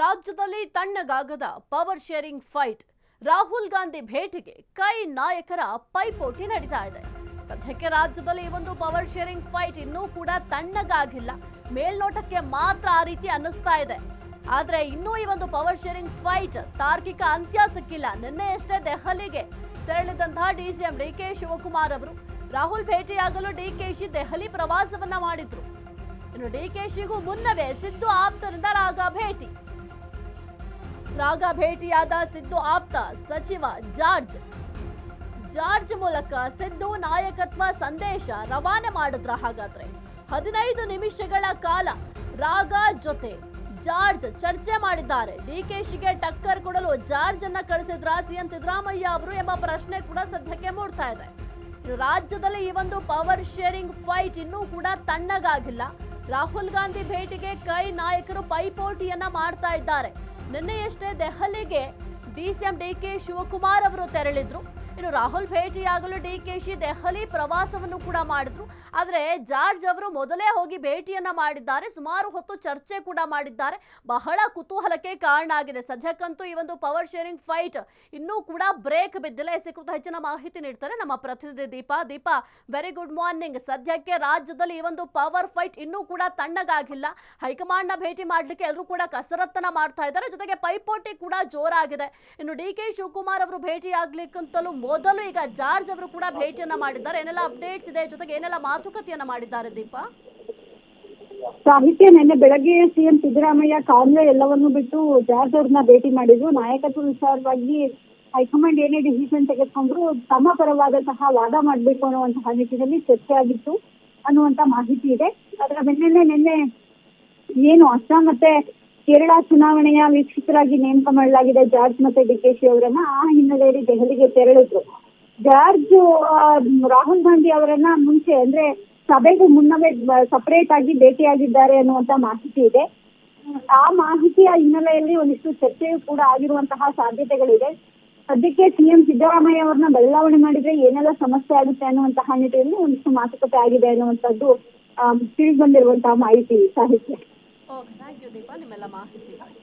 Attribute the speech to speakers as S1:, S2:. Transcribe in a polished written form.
S1: ರಾಜ್ಯದಲ್ಲಿ ತಣ್ಣಗಾಗದ power sharing fight. Rahul Gandhi ಭೇಟಿಗೆ ಕೈ ನಾಯಕರ ಪೈಪೋಟಿ ನಡೀತಾ ಇದೆ. ಸದ್ಯಕ್ಕೆ ರಾಜ್ಯದಲ್ಲಿ ಈ ಒಂದು ಪವರ್ ಶೇರಿಂಗ್ ಫೈಟ್ ಇನ್ನೂ ಕೂಡ ತಣ್ಣಗಾಗಿಲ್ಲ. ಮೇಲ್ನೋಟಕ್ಕೆ ಮಾತ್ರ ಆ ರೀತಿ ಅನ್ನಿಸ್ತಾ ಇದೆ. ಆದ್ರೆ ಇನ್ನೂ ಈ ಒಂದು ಪವರ್ ಶೇರಿಂಗ್ ಫೈಟ್ ತಾರ್ಕಿಕ ಅಂತ್ಯ ಸಿಕ್ಕಿಲ್ಲ. ನಿನ್ನೆಯಷ್ಟೇ ದೆಹಲಿಗೆ ತೆರಳಿದಂತಹ ಡಿಸಿಎಂ ಡಿಕೆ ಶಿವಕುಮಾರ್ ಅವರು ರಾಹುಲ್ ಭೇಟಿಯಾಗಲು ಡಿಕೆಶಿ ದೆಹಲಿ ಪ್ರವಾಸವನ್ನ ಮಾಡಿದ್ರು. ಇನ್ನು ಡಿಕೆಶಿಗೂ ಮುನ್ನವೇ ಸಿದ್ದು ಆಪ್ತರಿಂದ ರಾಗ ಭೇಟಿಯಾದ ಸಿದ್ದು ಆಪ್ತ ಸಚಿವ ಜಾರ್ಜ್ ಮೂಲಕ ಸಿದ್ದು ನಾಯಕತ್ವ ಸಂದೇಶ ರವಾನೆ ಮಾಡಿದ್ರ. ಹಾಗಾದ್ರೆ 15 ನಿಮಿಷಗಳ ಕಾಲ ರಾಗ ಜೊತೆ ಜಾರ್ಜ್ ಚರ್ಚೆ ಮಾಡಿದ್ದಾರೆ. ಡಿಕೆಶಿಗೆ ಟಕ್ಕರ್ ಕೊಡಲು ಜಾರ್ಜ್ ಅನ್ನ ಕಳಿಸಿದ್ರ ಸಿಎಂ ಸಿದ್ದರಾಮಯ್ಯ ಅವರು ಎಂಬ ಪ್ರಶ್ನೆ ಕೂಡ ಸದ್ಯಕ್ಕೆ ಮೂಡ್ತಾ ಇದೆ. ರಾಜ್ಯದಲ್ಲಿ ಈ ಒಂದು ಪವರ್ ಶೇರಿಂಗ್ ಫೈಟ್ ಇನ್ನೂ ಕೂಡ ತಣ್ಣಗಾಗಿಲ್ಲ. ರಾಹುಲ್ ಗಾಂಧಿ ಭೇಟಿಗೆ ಕೈ ನಾಯಕರು ಪೈಪೋಟಿಯನ್ನ ಮಾಡ್ತಾ ಇದ್ದಾರೆ. ನಿನ್ನೆಯಷ್ಟೇ ದೆಹಲಿಗೆ ಡಿಸಿಎಂ ಡಿಕೆ ಶಿವಕುಮಾರ್ ಅವರು ತೆರಳಿದ್ರು. ಇನ್ನು ರಾಹುಲ್ ಭೇಟಿಯಾಗಲು ಡಿಕೆಶಿ ದೆಹಲಿ ಪ್ರವಾಸವನ್ನು ಕೂಡ ಮಾಡಿದ್ರು. ಆದರೆ ಜಾರ್ಜ್ ಅವರು ಮೊದಲೇ ಹೋಗಿ ಭೇಟಿಯನ್ನ ಮಾಡಿದ್ದಾರೆ. ಸುಮಾರು ಹೊತ್ತು ಚರ್ಚೆ ಕೂಡ ಮಾಡಿದ್ದಾರೆ. ಬಹಳ ಕುತೂಹಲಕ್ಕೆ ಕಾರಣ ಆಗಿದೆ. ಸದ್ಯಕ್ಕಂತೂ ಈ ಒಂದು ಪವರ್ ಶೇರಿಂಗ್ ಫೈಟ್ ಇನ್ನೂ ಕೂಡ ಬ್ರೇಕ್ ಬಿದ್ದಿಲ್ಲ. ಈ ಕುರಿತು ಹೆಚ್ಚಿನ ಮಾಹಿತಿ ನೀಡ್ತಾರೆ ನಮ್ಮ ಪ್ರತಿನಿಧಿ ದೀಪಾ. Very good morning. ಸದ್ಯಕ್ಕೆ ರಾಜ್ಯದಲ್ಲಿ ಈ ಒಂದು ಪವರ್ ಫೈಟ್ ಇನ್ನೂ ಕೂಡ ತಣ್ಣಗಾಗಿಲ್ಲ. ಹೈಕಮಾಂಡ್ ನ ಭೇಟಿ ಮಾಡ್ಲಿಕ್ಕೆ ಎಲ್ಲರೂ ಕೂಡ ಕಸರತ್ತನ್ನ ಮಾಡ್ತಾ ಇದ್ದಾರೆ. ಜೊತೆಗೆ ಪೈಪೋಟಿ ಕೂಡ ಜೋರಾಗಿದೆ. ಇನ್ನು ಡಿಕೆ ಶಿವಕುಮಾರ್ ಅವರು ಭೇಟಿ ಆಗ್ಲಿಕ್ಕಂತಲೂ ಮೊದಲು ಈಗ ಜಾರ್ಜ್ ಅವರು ಕೂಡ ಭೇಟಿಯನ್ನ ಮಾಡಿದ್ದಾರೆ. ಏನೆಲ್ಲ ಅಪ್ಡೇಟ್ಸ್ ಇದೆ, ಜೊತೆಗೆ ಏನೆಲ್ಲ ಮಾತುಕತೆಯನ್ನ ಮಾಡಿದ್ದಾರೆ ದೀಪಾ?
S2: ಸಾಹಿತ್ಯ ನಿನ್ನೆ ಬೆಳಗ್ಗೆ ಸಿಎಂ ಸಿದ್ದರಾಮಯ್ಯ ಕಾನ್ವೆ ಎಲ್ಲವನ್ನೂ ಬಿಟ್ಟು ಜಾರ್ಜ್ ಅವ್ರನ್ನ ಭೇಟಿ ಮಾಡಿದ್ರು. ನಾಯಕತ್ವ ವಿಚಾರವಾಗಿ ಹೈಕಮಾಂಡ್ ಏನೇ ಡಿಸಿಷನ್ ತೆಗೆದುಕೊಂಡ್ರು ತಮ್ಮ ಪರವಾದಂತಹ ವಾದ ಮಾಡಬೇಕು ಅನ್ನುವಂತಹ ನಿಟ್ಟಿನಲ್ಲಿ ಚರ್ಚೆ ಆಗಿತ್ತು ಅನ್ನುವಂತ ಮಾಹಿತಿ ಇದೆ. ಅದರ ಬೆನ್ನಲ್ಲೇ ನಿನ್ನೆ ಏನು ಅಸ್ಸಾಂ ಮತ್ತೆ ಕೇರಳ ಚುನಾವಣೆಯ ವೀಕ್ಷಕರಾಗಿ ನೇಮಕ ಮಾಡಲಾಗಿದೆ ಜಾರ್ಜ್ ಮತ್ತೆ ಡಿಕೆಶಿ ಅವರನ್ನ. ಆ ಹಿನ್ನೆಲೆಯಲ್ಲಿ ದೆಹಲಿಗೆ ತೆರಳಿದ್ರು. ಜಾರ್ಜ್ ರಾಹುಲ್ ಗಾಂಧಿ ಅವರನ್ನ ಮುಂಚೆ ಅಂದ್ರೆ ಸಭೆಗೂ ಮುನ್ನವೇ ಸಪರೇಟ್ ಆಗಿ ಭೇಟಿಯಾಗಿದ್ದಾರೆ ಅನ್ನುವಂತ ಮಾಹಿತಿ ಇದೆ. ಆ ಮಾಹಿತಿಯ ಹಿನ್ನೆಲೆಯಲ್ಲಿ ಒಂದಿಷ್ಟು ಚರ್ಚೆಯೂ ಕೂಡ ಆಗಿರುವಂತಹ ಸಾಧ್ಯತೆಗಳಿದೆ. ಸದ್ಯಕ್ಕೆ ಸಿಎಂ ಸಿದ್ದರಾಮಯ್ಯ ಅವರನ್ನ ಬದಲಾವಣೆ ಮಾಡಿದ್ರೆ ಏನೆಲ್ಲ ಸಮಸ್ಯೆ ಆಗುತ್ತೆ ಅನ್ನುವಂತಹ ನಿಟ್ಟಿನಲ್ಲಿ ಒಂದಿಷ್ಟು ಮಾತುಕತೆ ಆಗಿದೆ ಅನ್ನುವಂಥದ್ದು ತಿಳಿದು ಬಂದಿರುವಂತಹ ಮಾಹಿತಿ ಸಾಹಿತ್ಯ.
S1: ಓಕೆ, ಥ್ಯಾಂಕ್ ಯು ದೀಪಾ ನಿಮ್ಮೆಲ್ಲ ಮಾಹಿತಿಗಾಗಿ.